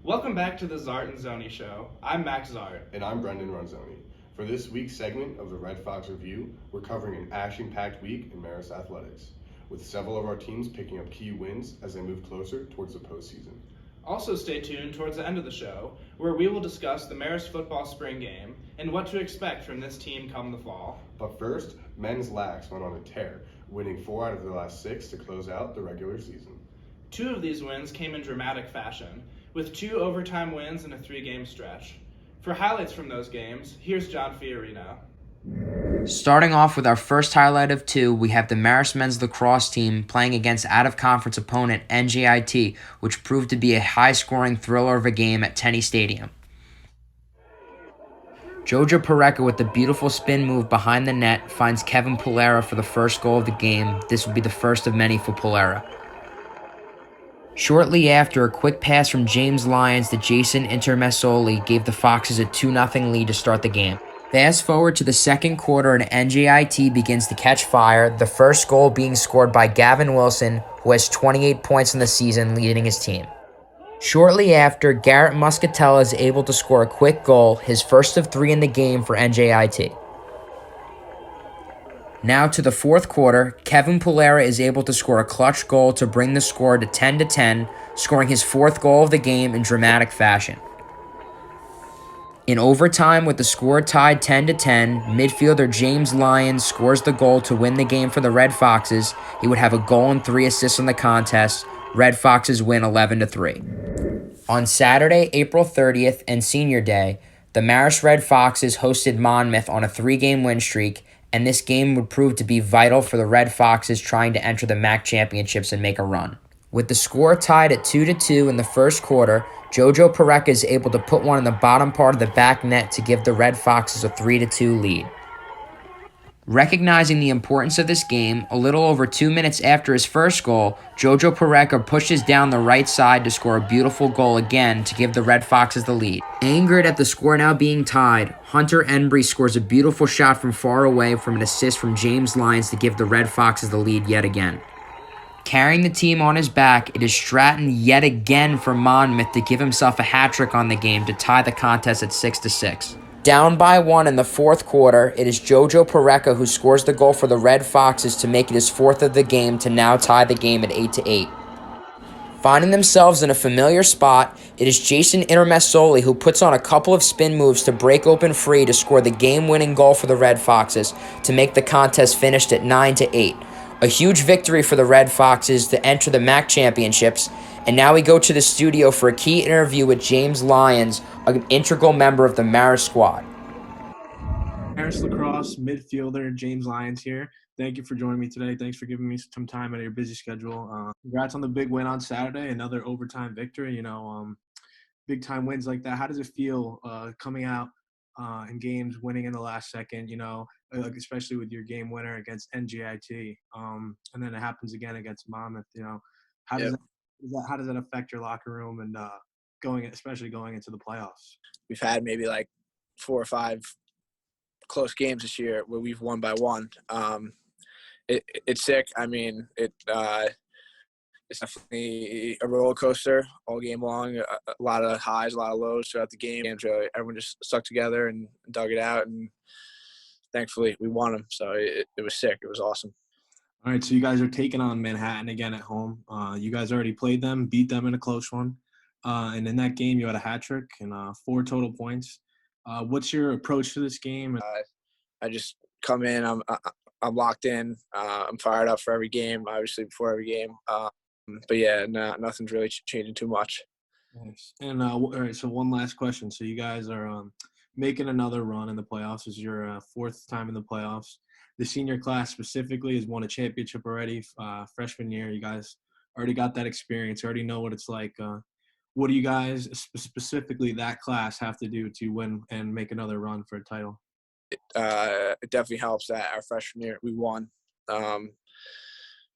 Welcome back to the Zart and Zoni show. I'm Max Zart. And I'm Brendan Ronzoni. For this week's segment of the Red Fox Review, we're covering an action-packed week in Marist Athletics, with several of our teams picking up key wins as they move closer towards the postseason. Also stay tuned towards the end of the show, where we will discuss the Marist football spring game and what to expect from this team come the fall. But first, men's Lax went on a tear, winning 4 out of their last 6 to close out the regular season. 2 of these wins came in dramatic fashion, with 2 overtime wins in a 3-game stretch. For highlights from those games, here's John Fiorino. Starting off with our first highlight of 2, we have the Marist men's lacrosse team playing against out-of-conference opponent NJIT, which proved to be a high-scoring thriller of a game at Tenney Stadium. Jojo Pareca with the beautiful spin move behind the net finds Kevin Pulera for the first goal of the game. This will be the first of many for Pulera. Shortly after, a quick pass from James Lyons to Jason Intermessoli gave the Foxes a 2-0 lead to start the game. Fast forward to the second quarter and NJIT begins to catch fire, the first goal being scored by Gavin Wilson, who has 28 points in the season, leading his team. Shortly after, Garrett Muscatella is able to score a quick goal, his first of 3 in the game for NJIT. Now to the fourth quarter, Kevin Pulera is able to score a clutch goal to bring the score to 10-10, scoring his 4th goal of the game in dramatic fashion. In overtime, with the score tied 10-10, midfielder James Lyons scores the goal to win the game for the Red Foxes. He would have a goal and 3 assists in the contest. Red Foxes win 11-3. On Saturday, April 30th and Senior Day, the Marist Red Foxes hosted Monmouth on a 3-game win streak, and this game would prove to be vital for the Red Foxes trying to enter the MAC championships and make a run. With the score tied at 2-2 in the first quarter, Jojo Pareca is able to put one in the bottom part of the back net to give the Red Foxes a 3-2 lead. Recognizing the importance of this game, a little over 2 minutes after his first goal, Jojo Pareca pushes down the right side to score a beautiful goal again to give the Red Foxes the lead. Angered at the score now being tied, Hunter Embry scores a beautiful shot from far away from an assist from James Lyons to give the Red Foxes the lead yet again. Carrying the team on his back, it is Stratton yet again for Monmouth to give himself a hat-trick on the game to tie the contest at 6-6. Down by 1 in the fourth quarter, it is Jojo Pareca who scores the goal for the Red Foxes to make it his 4th of the game to now tie the game at 8-8. Finding themselves in a familiar spot, it is Jason Intermessoli who puts on a couple of spin moves to break open free to score the game-winning goal for the Red Foxes to make the contest finished at 9-8. A huge victory for the Red Foxes to enter the MAC championships, and now we go to the studio for a key interview with James Lyons, an integral member of the Marist squad. Marist Lacrosse midfielder James Lyons here. Thank you for joining me today. Thanks for giving me some time out of your busy schedule. Congrats on the big win on Saturday, another overtime victory. Big time wins like that. How does it feel coming out in games, winning in the last second? Especially with your game winner against NJIT, and then it happens again against Monmouth. How does that affect your locker room and especially going into the playoffs? We've had maybe like 4 or 5 close games this year where we've won by 1. It's sick. I mean, it's definitely a roller coaster all game long. A lot of highs, a lot of lows throughout the game. Everyone just stuck together and dug it out, and thankfully we won them. So it was sick. It was awesome. All right, so you guys are taking on Manhattan again at home. You guys already played them, beat them in a close one. And in that game, you had a hat trick and 4 total points. What's your approach to this game? I just come in. I'm locked in. I'm fired up for every game, obviously before every game. But yeah, nothing's really changing too much. Nice. And all right, so one last question. So you guys are making another run in the playoffs. This is your 4th time in the playoffs. The senior class specifically has won a championship already. Freshman year, you guys already got that experience. Already know what it's like. What do you guys, specifically that class, have to do to win and make another run for a title? It definitely helps that our freshman year we won. But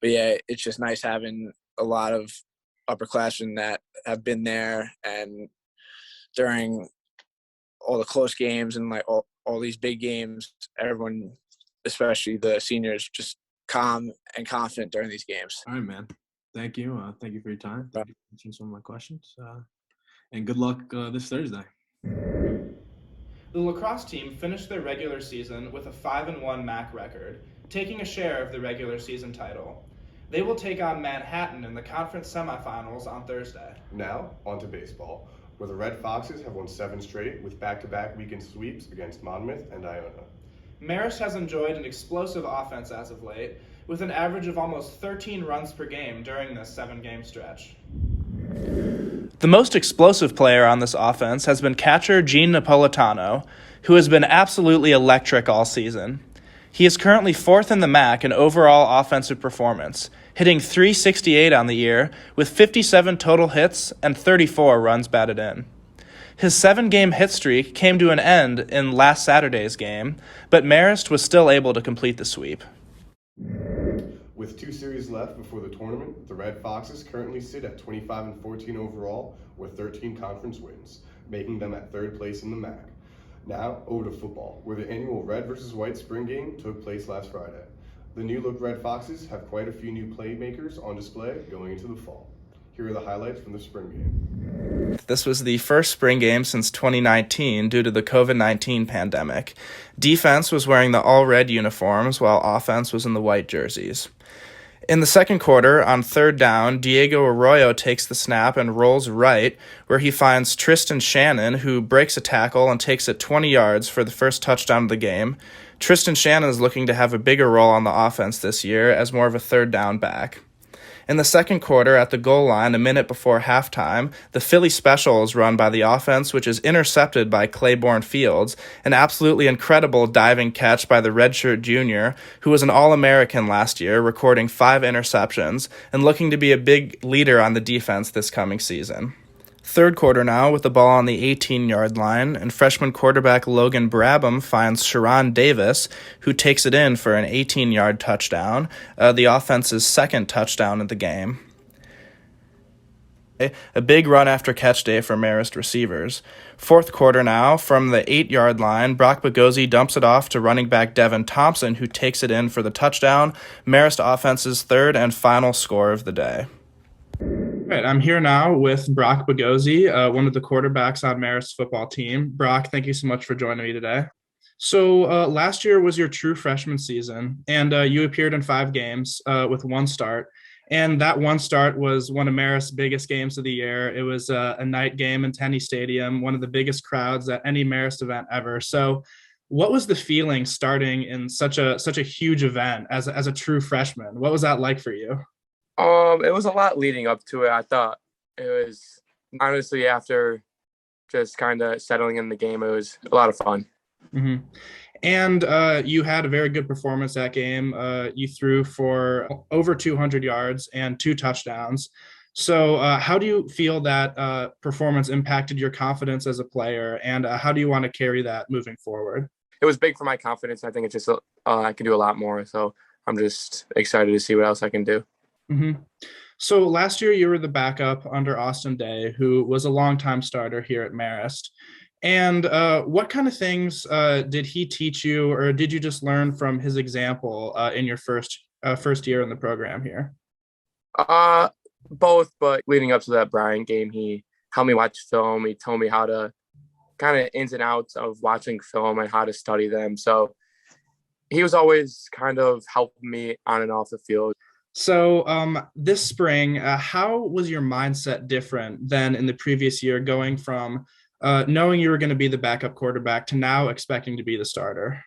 yeah, it's just nice having a lot of upperclassmen that have been there, and during all the close games and like all these big games, everyone, especially the seniors, just calm and confident during these games. All right, man. Thank you. Thank you for your time. Thank you for answering some of my questions. and good luck this Thursday. The lacrosse team finished their regular season with a 5-1 MAC record, taking a share of the regular season title. They will take on Manhattan in the conference semifinals on Thursday. Now, on to baseball, where the Red Foxes have won 7 straight with back-to-back weekend sweeps against Monmouth and Iona. Marist has enjoyed an explosive offense as of late, with an average of almost 13 runs per game during this 7-game stretch. The most explosive player on this offense has been catcher Gene Napolitano, who has been absolutely electric all season. He is currently 4th in the MAC in overall offensive performance, hitting .368 on the year with 57 total hits and 34 runs batted in. His 7-game hit streak came to an end in last Saturday's game, but Marist was still able to complete the sweep. With 2 series left before the tournament, the Red Foxes currently sit at 25-14 overall with 13 conference wins, making them at 3rd place in the MAC. Now, over to football, where the annual Red vs. White spring game took place last Friday. The new-look Red Foxes have quite a few new playmakers on display going into the fall. Here are the highlights from the spring game. This was the first spring game since 2019 due to the COVID-19 pandemic. Defense was wearing the all-red uniforms, while offense was in the white jerseys. In the second quarter, on 3rd down, Diego Arroyo takes the snap and rolls right, where he finds Tristan Shannon, who breaks a tackle and takes it 20 yards for the first touchdown of the game. Tristan Shannon is looking to have a bigger role on the offense this year as more of a 3rd down back. In the second quarter, at the goal line, a minute before halftime, the Philly special is run by the offense, which is intercepted by Claiborne Fields, an absolutely incredible diving catch by the redshirt junior, who was an All-American last year, recording 5 interceptions, and looking to be a big leader on the defense this coming season. Third quarter now, with the ball on the 18-yard line, and freshman quarterback Logan Brabham finds Sharon Davis, who takes it in for an 18-yard touchdown, the offense's 2nd touchdown of the game. A big run-after-catch day for Marist receivers. Fourth quarter now, from the 8-yard line, Brock Bogozzi dumps it off to running back Devin Thompson, who takes it in for the touchdown, Marist offense's 3rd and final score of the day. Right, I'm here now with Brock Bogozzi, one of the quarterbacks on Marist's football team. Brock, thank you so much for joining me today. So last year was your true freshman season, and you appeared in 5 games with 1 start. And that 1 start was one of Marist's biggest games of the year. It was a night game in Tenney Stadium, one of the biggest crowds at any Marist event ever. So what was the feeling starting in such a huge event as a true freshman? What was that like for you? It was a lot leading up to it. I thought it was, honestly, after just kind of settling in the game, it was a lot of fun. Mm-hmm. And you had a very good performance that game. You threw for over 200 yards and 2 touchdowns. So how do you feel that performance impacted your confidence as a player, and how do you want to carry that moving forward? It was big for my confidence. I think it's just I can do a lot more. So I'm just excited to see what else I can do. Mm-hmm. So last year you were the backup under Austin Day, who was a longtime starter here at Marist. And what kind of things did he teach you, or did you just learn from his example in your first year in the program here? Both, but leading up to that Bryant game, he helped me watch film. He told me how to kind of ins and outs of watching film and how to study them. So he was always kind of helping me on and off the field. So this spring, how was your mindset different than in the previous year, going from knowing you were going to be the backup quarterback to now expecting to be the starter?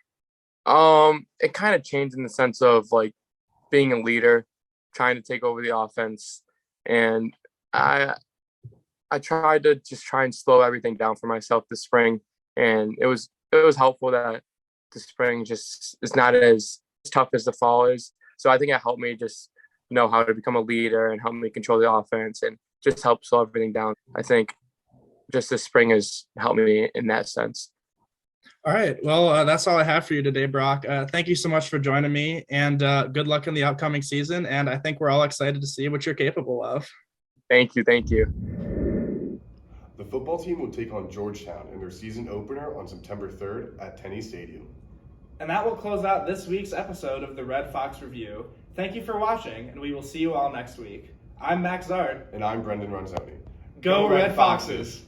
It kind of changed in the sense of like being a leader, trying to take over the offense, and I tried to just try and slow everything down for myself this spring, and it was helpful that the spring just is not as tough as the fall is. So I think it helped me just know how to become a leader and help me control the offense and just help slow everything down. I think just this spring has helped me in that sense. All right. Well, that's all I have for you today, Brock. Thank you so much for joining me, and good luck in the upcoming season. And I think we're all excited to see what you're capable of. Thank you. The football team will take on Georgetown in their season opener on September 3rd at Tenney Stadium. And that will close out this week's episode of the Red Fox Review. Thank you for watching, and we will see you all next week. I'm Max Zart. And I'm Brendan Ronzoni. Go Red Foxes!